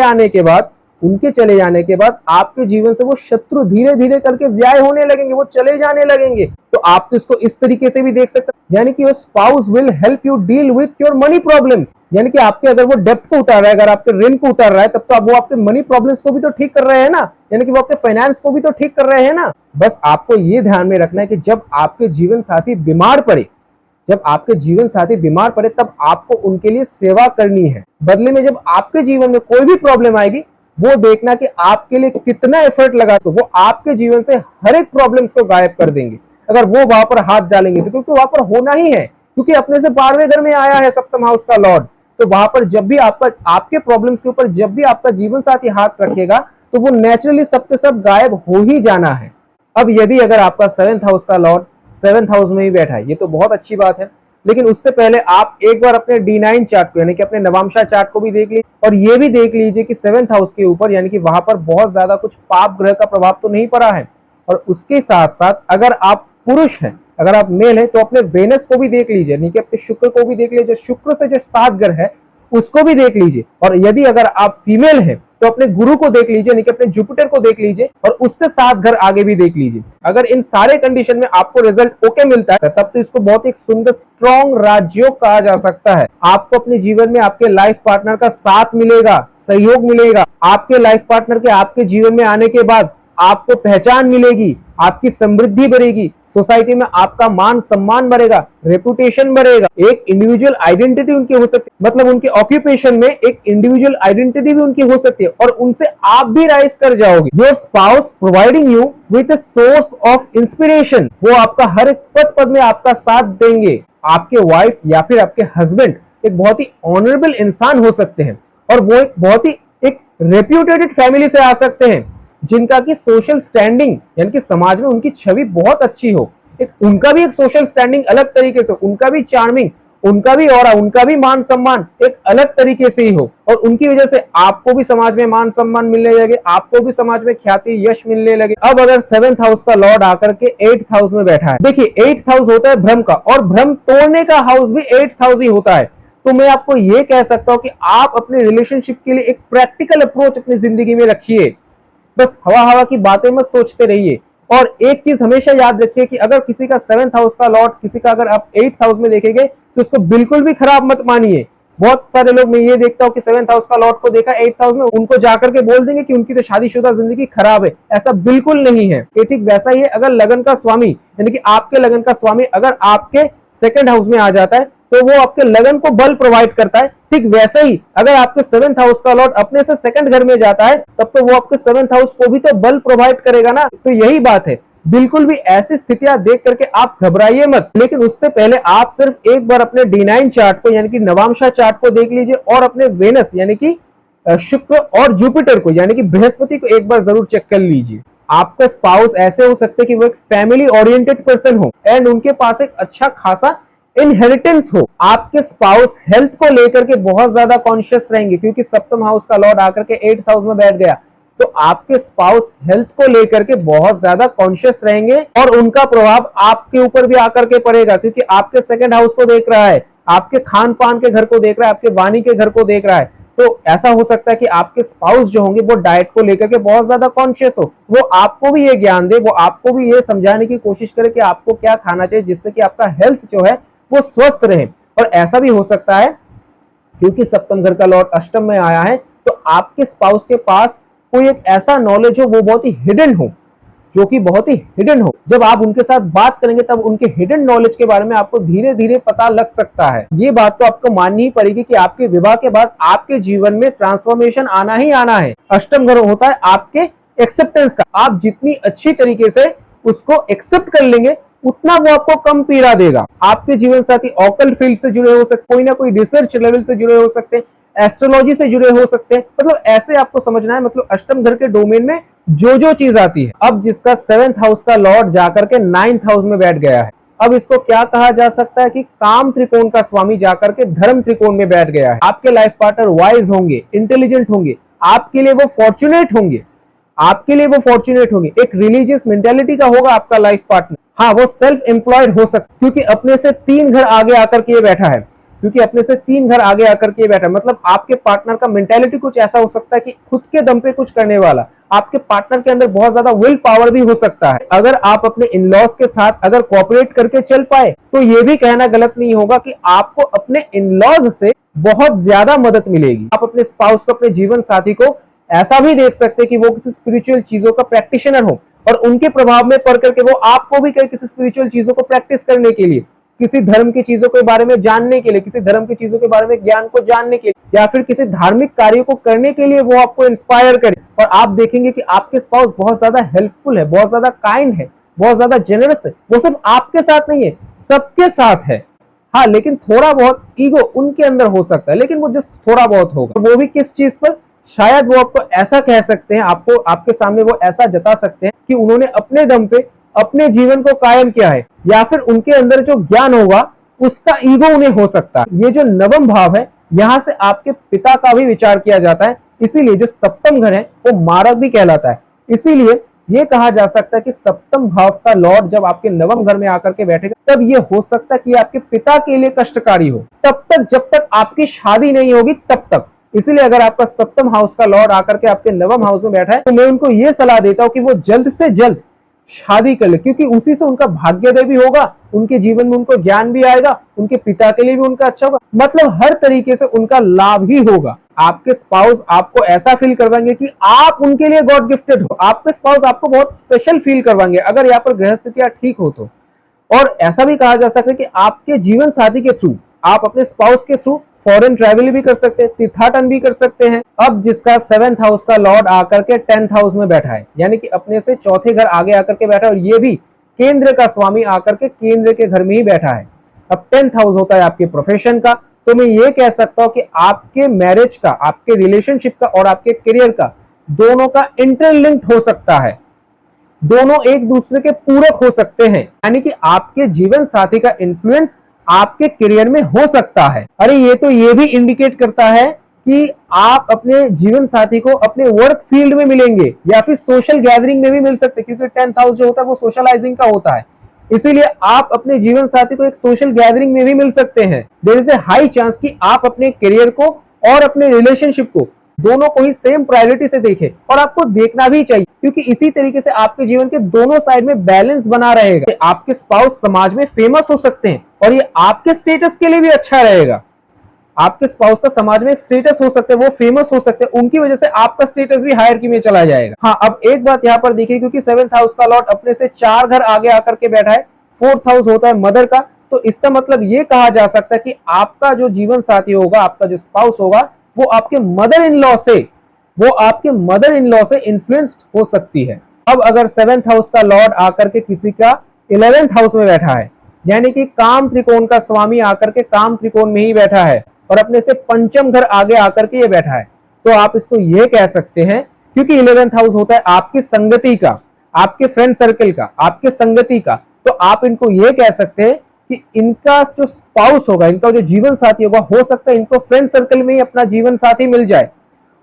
जाने के बाद आपके जीवन से वो शत्रु धीरे धीरे करके व्यय होने लगेंगे, वो चले जाने लगेंगे। तो आप तो इसको इस तरीके से भी देख सकते हैं, यानी कि your spouse will help you deal with your money problems, यानी कि आपके अगर वो डेप्ट को उतार रहा है, अगर आपके ऋण को उतार रहा है, तब तो अब वो आपके मनी प्रॉब्लम्स को भी तो ठीक कर रहे हैं ना, यानी कि वो आपके फाइनेंस को भी तो ठीक कर रहे हैं ना। बस आपको ये ध्यान में रखना है कि जब आपके जीवन साथी बीमार पड़े, तब आपको उनके लिए सेवा करनी है। बदले में जब आपके जीवन में कोई भी प्रॉब्लम आएगी, वो देखना कि आपके लिए कितना एफर्ट लगा, तो वो आपके जीवन से हर एक प्रॉब्लम्स को गायब कर देंगे अगर वो वहां पर हाथ डालेंगे। तो क्योंकि वहां पर होना ही है, क्योंकि अपने से 12वें घर में आया है सप्तम हाउस का लॉर्ड, तो वहां पर जब भी आपके प्रॉब्लम्स के ऊपर जब भी आपका जीवन साथी हाथ रखेगा, तो वो नेचुरली सबके सब गायब हो ही जाना है। अब यदि अगर आपका 7th हाउस का लॉर्ड 7th हाउस में ही बैठा है, ये तो बहुत अच्छी बात है, लेकिन उससे पहले आप एक बार अपने D9 चार्ट को, यानी कि अपने नवांशा चार्ट को भी देख लीजिए, और ये भी देख लीजिए कि 7th हाउस के ऊपर, यानी कि वहां पर बहुत ज्यादा कुछ पाप ग्रह का प्रभाव तो नहीं पड़ा है। और उसके साथ साथ अगर आप पुरुष हैं, अगर आप मेल हैं, तो अपने वेनस को भी देख लीजिए, यानी कि अपने शुक्र को भी देख लीजिए, शुक्र से जो 7 ग्रह है उसको भी देख लीजिए। और यदि अगर आप फीमेल हैं तो अपने गुरु को देख लीजिए, यानी कि अपने जुपिटर को देख लीजिए, और उससे 7 घर आगे भी देख लीजिए। अगर इन सारे कंडीशन में आपको रिजल्ट ओके मिलता है, तब तो इसको बहुत एक सुंदर स्ट्रॉन्ग राजयोग कहा जा सकता है। आपको अपने जीवन में आपके लाइफ पार्टनर का साथ मिलेगा, सहयोग मिलेगा। आपके लाइफ पार्टनर के आपके जीवन में आने के बाद आपको पहचान मिलेगी, आपकी समृद्धि बढ़ेगी, सोसाइटी में आपका मान सम्मान बढ़ेगा, रेपुटेशन बढ़ेगा, एक इंडिविजुअल आइडेंटिटी उनकी हो सकती है, मतलब उनके ऑक्यूपेशन में एक इंडिविजुअल आइडेंटिटी भी उनकी हो सकती है, और उनसे आप भी राइज कर जाओगे। Your spouse providing you with a source of inspiration, वो आपका हर एक पद पद में आपका साथ देंगे। आपके वाइफ या फिर आपके हस्बैंड एक बहुत ही ऑनरेबल इंसान हो सकते हैं, और वो एक बहुत ही एक रेप्यूटेटेड फैमिली से आ सकते हैं, जिनका की सोशल स्टैंडिंग, यानी कि समाज में उनकी छवि बहुत अच्छी हो, उनका भी एक सोशल स्टैंडिंग अलग तरीके से, उनका भी चार्मिंग, उनका भी ऑरा, उनका भी मान सम्मान एक अलग तरीके से ही हो, और उनकी वजह से आपको भी समाज में मान सम्मान मिलने लगे, आपको भी समाज में ख्याति यश मिलने लगे। अब अगर 7th हाउस का लॉर्ड आकर के 8th हाउस में बैठा है, देखिए 8th हाउस होता है भ्रम का, और भ्रम तोड़ने का हाउस भी 8th हाउस ही होता है। तो मैं आपको ये कह सकता हूं कि आप अपने रिलेशनशिप के लिए एक प्रैक्टिकल अप्रोच अपनी जिंदगी में रखिए, बस हवा की बातें मत सोचते रहिए। और एक चीज हमेशा याद रखिए कि अगर किसी का 7th हाउस का लॉर्ड किसी का अगर आप 8th हाउस में देखेंगे, तो उसको बिल्कुल भी खराब मत मानिए। बहुत सारे लोग, मैं ये देखता हूँ कि 7th हाउस का लॉर्ड को देखा 8th हाउस में, उनको जाकर के बोल देंगे कि उनकी तो शादीशुदा जिंदगी खराब है। ऐसा बिल्कुल नहीं है। ये ठीक वैसा ही है, अगर लगन का स्वामी, यानी कि आपके लगन का स्वामी अगर आपके 2nd हाउस में आ जाता है, तो वो आपके लगन को बल प्रोवाइड करता है। ठीक वैसे ही अगर आपके 7th हाउस का लॉर्ड अपने से 2nd घर में जाता है, तब तो वो आपके 7th हाउस को भी तो बल प्रोवाइड करेगा ना। तो यही बात है, बिल्कुल भी ऐसी स्थितियां देख करके आप घबराइए मत। लेकिन उससे पहले आप सिर्फ एक बार अपने D9 चार्ट को, यानी कि नवांशा चार्ट को देख लीजिए, और अपने वेनस यानी कि शुक्र और जुपिटर को, यानी कि बृहस्पति को एक बार जरूर चेक कर लीजिए। आपका स्पाउस ऐसे हो सकते कि वो एक फैमिली ओरिएंटेड पर्सन हो, एंड उनके पास एक अच्छा खासा इनहेरिटेंस हो। आपके स्पाउस हेल्थ को लेकर के बहुत ज्यादा कॉन्शियस रहेंगे, क्योंकि 7th हाउस का लॉर्ड आकर के 8th हाउस में बैठ गया, तो आपके स्पाउस हेल्थ को लेकर के बहुत ज्यादा कॉन्शियस रहेंगे, और उनका प्रभाव आपके ऊपर भी आकर के पड़ेगा, क्योंकि आपके 2nd हाउस को देख रहा है, आपके खान पान के घर को देख रहा है, आपके वाणी के घर को देख रहा है। तो ऐसा हो सकता है कि आपके स्पाउस जो होंगे वो डाइट को लेकर के बहुत ज्यादा कॉन्शियस हो, वो आपको भी ये ज्ञान दे, वो आपको भी ये समझाने की कोशिश करे कि आपको क्या खाना चाहिए जिससे कि आपका हेल्थ जो है वो स्वस्थ रहे। और ऐसा भी हो सकता है क्योंकि सप्तम घर का लॉर्ड अष्टम में आया है, तो आपके स्पाउस के पास कोई एक ऐसा नॉलेज हो वो बहुत ही हिडन हो, जो कि बहुत ही हिडन हो। जब आप उनके साथ बात करेंगे तब उनके हिडन नॉलेज के बारे में आपको धीरे धीरे पता लग सकता है। ये बात तो आपको माननी ही पड़ेगी कि आपके विवाह के बाद आपके जीवन में ट्रांसफॉर्मेशन आना ही आना है। अष्टम घर होता है आपके एक्सेप्टेंस का। आप जितनी अच्छी तरीके से उसको एक्सेप्ट कर लेंगे उतना वो आपको कम पीड़ा देगा। आपके जीवन साथी ऑकल्ट फील्ड से जुड़े हो सकते, कोई ना कोई रिसर्च लेवल से जुड़े हो सकते हैं, एस्ट्रोलॉजी से जुड़े हो सकते हैं, मतलब ऐसे आपको समझना है। मतलब अष्टम घर के डोमेन में जो चीज आती है। अब जिसका 7th हाउस का लॉर्ड जाकर के 9th हाउस में बैठ गया है, अब इसको क्या कहा जा सकता है कि काम त्रिकोण का स्वामी जाकर के धर्म त्रिकोण में बैठ गया है। आपके लाइफ पार्टनर वाइज होंगे, इंटेलिजेंट होंगे, आपके लिए वो फॉर्चुनेट होंगे, आपके लिए वो फॉर्चुनेट होंगे। एक रिलीजियस मेंटालिटी का होगा आपका लाइफ पार्टनर। हाँ, वो सेल्फ एम्प्लॉयड हो सकता, क्योंकि अपने से 3 घर आगे आकर के ये बैठा है, क्योंकि अपने से 3 घर आगे आकर के बैठा है। मतलब आपके पार्टनर का मेंटालिटी कुछ ऐसा हो सकता है कि खुद के दम पे कुछ करने वाला। आपके पार्टनर के अंदर बहुत ज्यादा विल पावर भी हो सकता है। अगर आप अपने इन-लॉज के साथ अगर कोऑपरेट करके चल पाए तो ये भी कहना गलत नहीं होगा कि आपको अपने इन-लॉज से बहुत ज्यादा मदद मिलेगी। आप अपने स्पाउस को, अपने जीवन साथी को ऐसा भी देख सकते हैं कि वो किसी स्पिरिचुअल चीजों का प्रैक्टिशनर हो और उनके प्रभाव में पड़ करके वो आपको भी कई किसी स्पिरिचुअल चीजों को प्रैक्टिस करने के लिए, किसी धर्म की चीजों के बारे में जानने के लिए, किसी धर्म की चीजों के बारे में ज्ञान को जानने के लिए, या फिर किसी धार्मिक कार्यों को करने के लिए वो आपको इंस्पायर करे। और आप देखेंगे कि आपके स्पाउस बहुत ज्यादा हेल्पफुल है, बहुत ज्यादा काइंड है, बहुत ज्यादा जेनरस है। वो सिर्फ आपके साथ नहीं है, सबके साथ है। हाँ, लेकिन थोड़ा बहुत ईगो उनके अंदर हो सकता है, लेकिन वो जस्ट थोड़ा बहुत होगा। वो भी किस चीज पर? शायद वो आपको ऐसा कह सकते हैं, आपको आपके सामने वो ऐसा जता सकते हैं कि उन्होंने अपने दम पे अपने जीवन को कायम किया है, या फिर उनके अंदर जो ज्ञान होगा उसका ईगो उन्हें हो सकता है। ये जो नवम भाव है, यहाँ से आपके पिता का भी विचार किया जाता है, इसीलिए जो सप्तम घर है वो मारक भी कहलाता है। इसीलिए ये कहा जा सकता है कि सप्तम भाव का लॉर्ड जब आपके नवम घर में आकर के बैठेगा तब ये हो सकता है कि आपके पिता के लिए कष्टकारी हो, तब तक जब तक आपकी शादी नहीं होगी तब तक। इसीलिए अगर आपका सप्तम हाउस का लॉर्ड आकर के आपके नवम हाउस में बैठा है तो मैं उनको ये सलाह देता हूं कि वो जल्द से जल्द शादी कर ले, क्योंकि उसी से उनका भाग्योदय भी होगा, उनके जीवन में उनको ज्ञान भी आएगा, उनके पिता के लिए भी उनका अच्छा होगा, मतलब हर तरीके से उनका लाभ ही होगा। आपके स्पाउस आपको ऐसा फील करवाएंगे कि आप उनके लिए गॉड गिफ्टेड हो। आपके स्पाउस आपको बहुत स्पेशल फील करवाएंगे अगर यहाँ पर ग्रह स्थितियां ठीक हो तो। और ऐसा भी कहा जा सकता है कि आपके जीवन साथी के थ्रू, आप अपने स्पाउस के थ्रू फॉरेन ट्रैवल भी कर सकते हैं, तीर्थाटन भी कर सकते हैं। अब जिसका 7th हाउस का लॉर्ड आकर के 10th हाउस में बैठा है, यानी कि अपने से चौथे घर आगे आकर के बैठा है, और ये भी केंद्र का स्वामी आकर के केंद्र के घर में ही बैठा है। अब 10th हाउस होता है आपके प्रोफेशन का, तो मैं ये कह सकता हूं कि आपके मैरिज का, आपके रिलेशनशिप का और आपके करियर का, दोनों का इंटरलिंक्ड हो सकता है, दोनों एक दूसरे के पूरक हो सकते हैं। यानी कि आपके जीवन साथी का इन्फ्लुएंस आपके करियर में हो सकता है। अरे ये तो ये भी इंडिकेट करता है कि आप अपने जीवन साथी को अपने वर्क फील्ड में मिलेंगे या फिर सोशल गैदरिंग में भी मिल सकते हैं, क्योंकि 10th हाउस जो होता है वो सोशलाइजिंग का होता है। इसीलिए आप अपने जीवन साथी को एक सोशल गैदरिंग में भी मिल सकते हैं। There is a high chance कि आप अपने करियर को और अपने रिलेशनशिप को, दोनों को ही सेम प्रायोरिटी से देखें, और आपको देखना भी चाहिए, क्योंकि इसी तरीके से आपके जीवन के दोनों साइड में बैलेंस बना रहेगा। आपके स्पाउस समाज में फेमस हो सकते हैं और ये आपके स्टेटस के लिए भी अच्छा रहेगा। आपके स्पाउस का समाज में एक स्टेटस हो सकता है, वो फेमस हो सकते हैं, उनकी वजह से आपका स्टेटस भी हायरकी में चला जाएगा। हाँ, अब एक बात यहाँ पर देखिए, क्योंकि 7th हाउस का लॉर्ड अपने से 4 घर आगे आकर के बैठा है, 4th हाउस होता है मदर का, तो इसका मतलब ये कहा जा सकता है कि आपका जो जीवन साथी होगा, आपका जो स्पाउस होगा, वो आपके मदर इन लॉ से, वो आपके मदर इन लॉ से इन्फ्लुएंस्ड हो सकती है। अब अगर 7th हाउस का लॉर्ड आकर के किसी का 11th हाउस में बैठा है, यानी कि काम त्रिकोण का स्वामी आकर के काम त्रिकोण में ही बैठा है और अपने से पंचम घर आगे आकर के ये बैठा है, तो आप इसको ये कह सकते हैं, क्योंकि 11th हाउस होता है आपकी संगति का, आपके फ्रेंड सर्कल का, आपके संगति का, तो आप इनको ये कह सकते हैं कि इनका जो स्पाउस होगा, इनका जो जीवन साथी होगा, हो सकता है इनको फ्रेंड सर्कल में ही अपना जीवन साथी मिल जाए।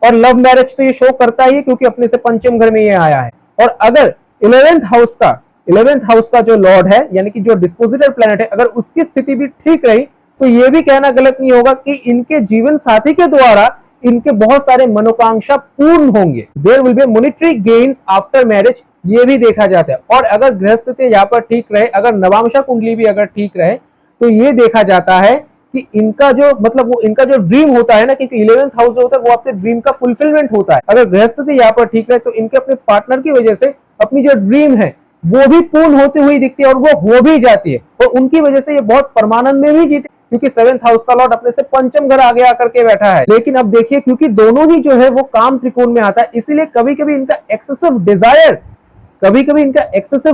और लव मैरिज तो ये शो करता ही है, क्योंकि अपने से पंचम घर में ये आया है। और अगर 11th हाउस का जो लॉर्ड है, यानी कि जो डिस्पोजिटर प्लैनेट है, अगर उसकी स्थिति भी ठीक रही तो ये भी कहना गलत नहीं होगा कि इनके जीवन साथी के द्वारा इनके बहुत सारे मनोकांक्षा पूर्ण होंगे। There will be monetary gains after marriage, ये भी देखा जाता है। और अगर गृहस्थ यहाँ पर ठीक रहे, अगर नवांशा कुंडली भी अगर ठीक रहे, तो ये देखा जाता है कि इनका जो मतलब वो इनका जो ड्रीम होता है ना, क्योंकि 11th हाउस होता है वो आपके ड्रीम का फुलफिलमेंट होता है। अगर गृहस्थ यहाँ पर ठीक रहे तो इनके अपने पार्टनर की वजह से अपनी जो ड्रीम है वो भी पूर्ण होती हुई दिखती है और वो हो भी जाती है, और उनकी वजह से ये बहुत परमानंद में भी जीते, क्योंकि 7th हाउस का लॉर्ड अपने से पंचम घर आगे आकर के बैठा है। लेकिन अब देखिए, क्योंकि दोनों ही जो है वो काम त्रिकोण में आता है, इसीलिए कभी कभी इनका एक्सेसिव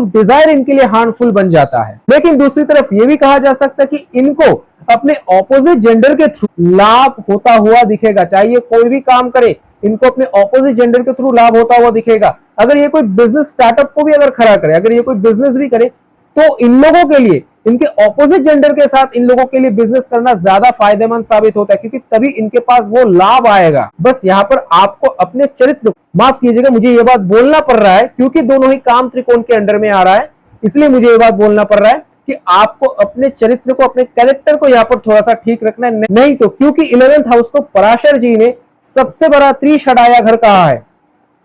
डिजायर इनके लिए हार्मफुल बन जाता है। लेकिन दूसरी तरफ ये भी कहा जा सकता है कि इनको अपने ऑपोजिट जेंडर के थ्रू लाभ होता हुआ दिखेगा। चाहे ये कोई भी काम करे, इनको अपने ऑपोजिट जेंडर के थ्रू लाभ होता हुआ दिखेगा। अगर ये कोई बिजनेस स्टार्टअप को भी अगर खड़ा करे, अगर ये कोई बिजनेस भी करे, तो इन लोगों के लिए, इनके ऑपोजिट जेंडर के साथ इन लोगों के लिए बिजनेस करना ज्यादा फायदेमंद साबित होता है, क्योंकि तभी इनके पास वो लाभ आएगा। बस यहाँ पर आपको अपने चरित्र, माफ कीजिएगा मुझे ये बात बोलना पड़ रहा है क्योंकि दोनों ही काम त्रिकोण के अंडर में आ रहा है, इसलिए मुझे ये बात बोलना पड़ रहा है कि आपको अपने चरित्र को, अपने कैरेक्टर को यहाँ पर थोड़ा सा ठीक रखना है। नहीं तो, क्योंकि 11th हाउस को पराशर जी ने सबसे बड़ा त्रिषडाया घर कहा है,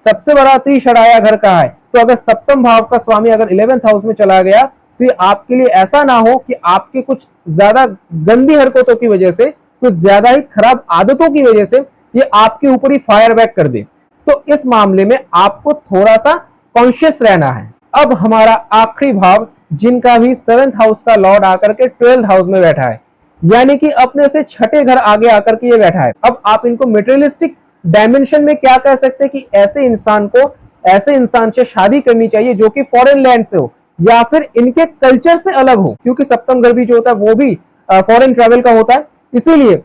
सबसे बड़ा त्रिषडाया घर कहा है। तो अगर सप्तम भाव का स्वामी अगर 11th हाउस में चला गया, तो ये आपके लिए ऐसा ना हो कि आपके कुछ ज्यादा गंदी हरकतों की वजह से, कुछ ज्यादा ही खराब आदतों की वजह से ये आपके ऊपर ही फायर बैक कर दे। तो इस मामले में आपको थोड़ा सा कॉन्शियस रहना है। अब हमारा आखिरी भाव, जिनका भी 7th हाउस का लॉर्ड आकर के 12th हाउस में बैठा है, यानी कि अपने से छठे घर आगे आकर के ये बैठा है। अब आप इनको मटेरियलिस्टिक डायमेंशन में क्या कह सकते हैं कि ऐसे इंसान को, ऐसे इंसान से शादी करनी चाहिए जो कि फॉरेन लैंड से हो या फिर इनके कल्चर से अलग हो, क्योंकि सप्तम घर भी जो होता है वो भी फॉरेन ट्रैवल का होता है। इसीलिए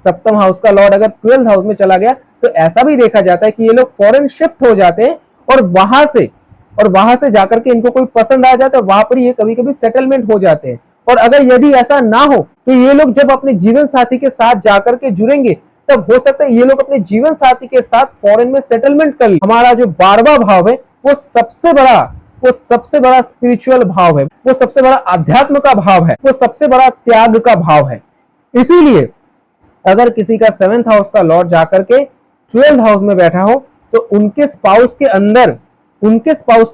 सप्तम हाउस का लॉर्ड अगर 12th हाउस में चला गया तो ऐसा भी देखा जाता है कि ये लोग फॉरेन शिफ्ट हो जाते हैं और वहां से जाकर के इनको कोई पसंद आ जाता है, वहां पर ये कभी कभी सेटलमेंट हो जाते हैं। और अगर यदि ऐसा ना हो तो ये लोग जब अपने जीवन साथी के साथ जाकर के जुड़ेंगे, तब हो सकता है ये लोग अपने जीवन साथी के साथ फॉरेन में सेटलमेंट कर ले। हमारा जो 12वां भाव है वो सबसे बड़ा स्पिरिचुअल भाव है, वो सबसे बड़ा अध्यात्म का भाव है, वो सबसे बड़ा त्याग का भाव है। इसीलिए अगर किसी का 7th हाउस का लॉर्ड जाकर के 12th हाउस में बैठा हो, तो उनके स्पाउस के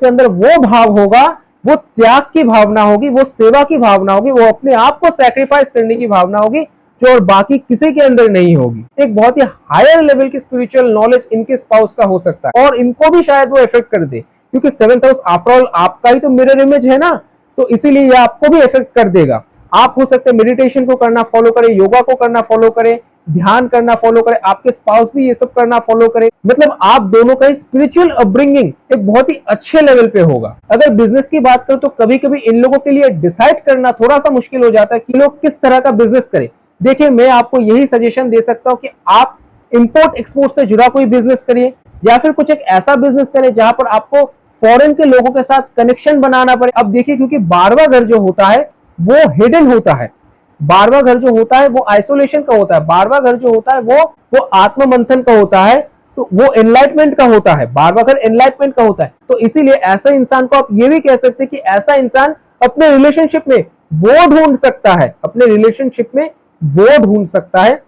अंदर वो भाव होगा, वो त्याग की भावना होगी, वो सेवा की भावना होगी, वो अपने आप को सैक्रिफाइस करने की भावना होगी, जो और बाकी किसी के अंदर नहीं होगी। एक बहुत ही हायर लेवल की स्पिरिचुअल नॉलेज इनके स्पाउस का हो सकता है और इनको भी शायद वो इफेक्ट कर दे, क्योंकि 7th हाउस आफ्टर ऑल आपका ही तो मिरर इमेज है ना, तो इसीलिए ये आपको भी इफेक्ट कर देगा। आप हो सकते हैं मेडिटेशन को करना फॉलो करें, योगा को करना फॉलो करें, ध्यान करना फॉलो करें, आपके स्पाउस भी ये सब करना फॉलो करें। मतलब आप दोनों का स्पिरिचुअल अपब्रिंगिंग एक बहुत ही अच्छे लेवल पे होगा। अगर बिजनेस की बात करें तो कभी कभी इन लोगों के लिए डिसाइड करना थोड़ा सा मुश्किल हो जाता है कि लोग किस तरह का बिजनेस करें। देखिए, मैं आपको यही सजेशन दे सकता हूं कि आप इंपोर्ट एक्सपोर्ट से जुड़ा कोई बिजनेस करिए, या फिर कुछ एक ऐसा बिजनेस करें जहां पर आपको फॉरेन के लोगों के साथ कनेक्शन बनाना पड़े। अब देखिए, क्योंकि 12वां घर जो होता है वो हिडन होता है, 12वां घर जो होता है वो आइसोलेशन का होता है, 12वां घर जो होता है वो आत्म मंथन का होता है, तो वो एनलाइटमेंट का होता है, 12वां घर एनलाइटमेंट का होता है। तो इसीलिए ऐसे इंसान को आप ये भी कह सकते हैं कि ऐसा इंसान अपने रिलेशनशिप में वो ढूंढ सकता है, अपने रिलेशनशिप में वो ढूंढ सकता है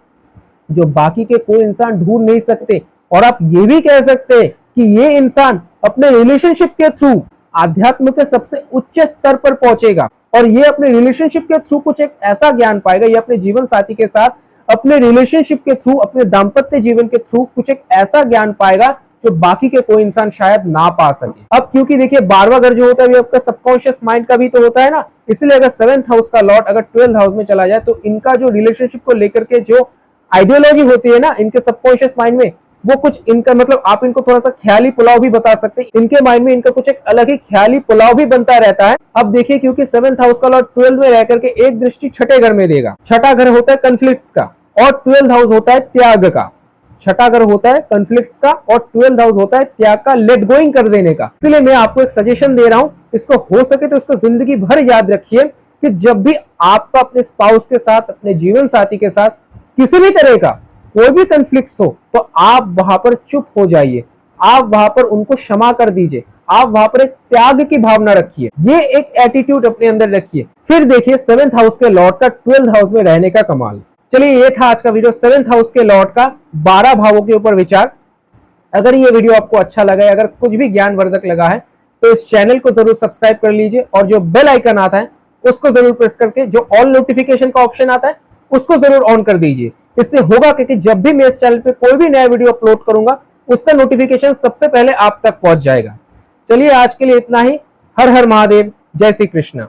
जो बाकी के कोई इंसान ढूंढ नहीं सकते। और आप ये भी कह सकते हैं कि ये इंसान अपने रिलेशनशिप के थ्रू आध्यात्म के सबसे उच्च स्तर पर पहुंचेगा, और ये अपने रिलेशनशिप के थ्रू कुछ एक ऐसा ज्ञान पाएगा, ये अपने जीवन साथी के साथ अपने रिलेशनशिप के थ्रू, अपने दाम्पत्य जीवन के थ्रू कुछ एक ऐसा ज्ञान पाएगा जो बाकी के कोई इंसान शायद ना पा सके। अब क्योंकि देखिए 12वां घर जो होता है वो आपका सबकॉन्शियस माइंड का भी तो होता है ना, इसलिए अगर 7th हाउस का लॉर्ड अगर 12th हाउस में चला जाए तो इनका जो रिलेशनशिप को लेकर के जो आइडियोलॉजी होती है ना इनके सबकॉन्शियस माइंड में, वो कुछ इनका मतलब आप इनको थोड़ा सा ख्याली पुलाव भी बता सकते हैं। इनके माइंड में इनका कुछ एक अलग ही ख्याली पुलाव भी बनता रहता है। अब देखिए, क्योंकि 7th हाउस का लॉर्ड 12th में रह करके एक दृष्टि छठे घर में देगा। छठा घर होता है कन्फ्लिक्ट्स का और 12th हाउस होता है त्याग का। छठा घर होता है कन्फ्लिक्ट्स का और 12th हाउस होता है त्याग का, लेट गोइंग कर देने का। इसलिए मैं आपको एक सजेशन दे रहा हूं, इसको हो सके तो इसको जिंदगी भर याद रखिए कि जब भी आपका अपने स्पाउस के साथ, अपने जीवन साथी के साथ किसी भी तरह का कोई भी कन्फ्लिक्ट हो, तो आप वहां पर चुप हो जाइए, आप वहां पर उनको क्षमा कर दीजिए, आप वहां पर एक त्याग की भावना रखिए, ये एक एटीट्यूड अपने अंदर रखिए। फिर देखिए 7th हाउस के लॉर्ड का 12th हाउस में रहने का कमाल। चलिए ये था आज का वीडियो 7th हाउस के लॉर्ड का 12 भावों के ऊपर विचार। अगर ये वीडियो आपको अच्छा लगा है, अगर कुछ भी ज्ञानवर्धक लगा है, तो इस चैनल को जरूर सब्सक्राइब कर लीजिए और जो बेल आइकन आता है उसको जरूर प्रेस करके जो ऑल नोटिफिकेशन का ऑप्शन आता है उसको जरूर ऑन कर दीजिए। इससे होगा कि जब भी मैं इस चैनल पे कोई भी नया वीडियो अपलोड करूंगा उसका नोटिफिकेशन सबसे पहले आप तक पहुंच जाएगा। चलिए आज के लिए इतना ही। हर हर महादेव, जय श्री कृष्ण।